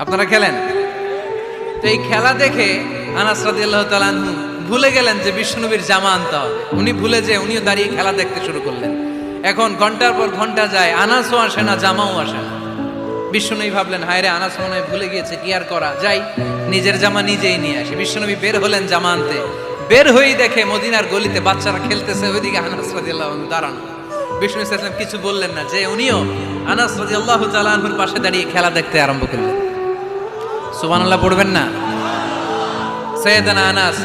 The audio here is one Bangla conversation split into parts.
আপনারা খেলেন? তো এই খেলা দেখে আনাস রাদিয়াল্লাহু তাআলা আনহু ভুলে গেলেন যে বিশ্বনবীর জামা আনতে হবে। উনি ভুলে যে উনিও দাঁড়িয়ে খেলা দেখতে শুরু করলেন। এখন ঘন্টার পর ঘন্টা যায়, আনাসও আসে না, জামাও আসে না। বিশ্বনবী ভাবলেন, হায় রে, আনাস মনে হয় ভুলে গিয়েছে, কি আর করা, যাই নিজের জামা নিজেই নিয়ে আসি। বিশ্বনবী বের হলেন জামা আনতে। বের হয়েই দেখে মদিনার গলিতে বাচ্চারা খেলতেছে, ওইদিকে আনাস রাদিয়াল্লাহু আনহু দাঁড়ানো। বিষ্ণু সাল্লাল্লাহু কিছু বললেন না, যে উনিও আনাস রাদিয়াল্লাহু তাআলা আনহুর পাশে দাঁড়িয়ে খেলা দেখতে আরম্ভ করলেন। সুবহানাল্লাহ পড়বেন না? সাইয়েদানা আনাস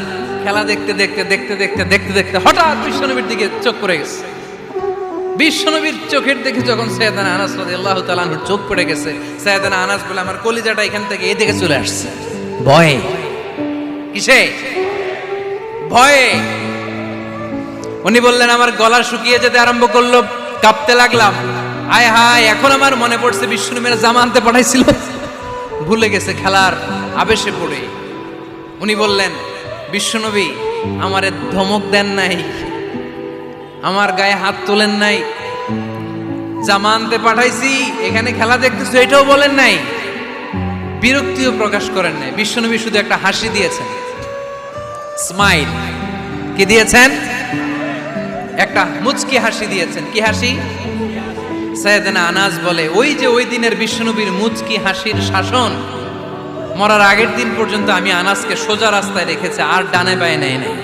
খেলা দেখতে দেখতে দেখতে দেখতে দেখতে দেখতে হঠাৎ বিশ্বনবীর দিকে চোখ পড়ে গেছে। বিশ্বনবীর চোখের দিকে যখন সাইয়েদানা আনাস রাদিয়াল্লাহু তাআলা আনহুর চোখ পড়ে গেছে, সাইয়েদানা আনাস বলে, আমার কলিজাটা এখান থেকে এদিকে চলে আসছে ভয়ে। কিসে? ভয়ে। উনি বললেন, আমার গলা শুকিয়ে যেতে আরম্ভ করলো, কাঁপতে লাগলাম। আয় হায়, এখন আমার মনে পড়ছে বিশ্বনবীর জামা আনতে পাঠাইছিল, ভুলে গেছে খেলার আবেশে পড়ে। উনি বললেন, বিশ্বনবী আমারে ধমক দেন নাই, আমার গায়ে হাত তোলেন নাই, জামা আনতে পাঠাইছি, এখানে খেলা দেখতেছো এটাও বলেন নাই, বিরক্তিও প্রকাশ করেন নাই। বিশ্বনবী শুধু একটা হাসি দিয়েছেন, স্মাইল। কি দিয়েছেন? একটা মুচকি হাসি দিয়েছেন। কি হাসি? সাইয়েদানা আনাস বলে, ওই যে ওই দিনের বিশ্বনবীর মুচকি হাসির শাসন মরার আগের দিন পর্যন্ত আমি আনাসকে সোজা রাস্তায় রেখেছি, আর ডানে বায়ে নেই নাই।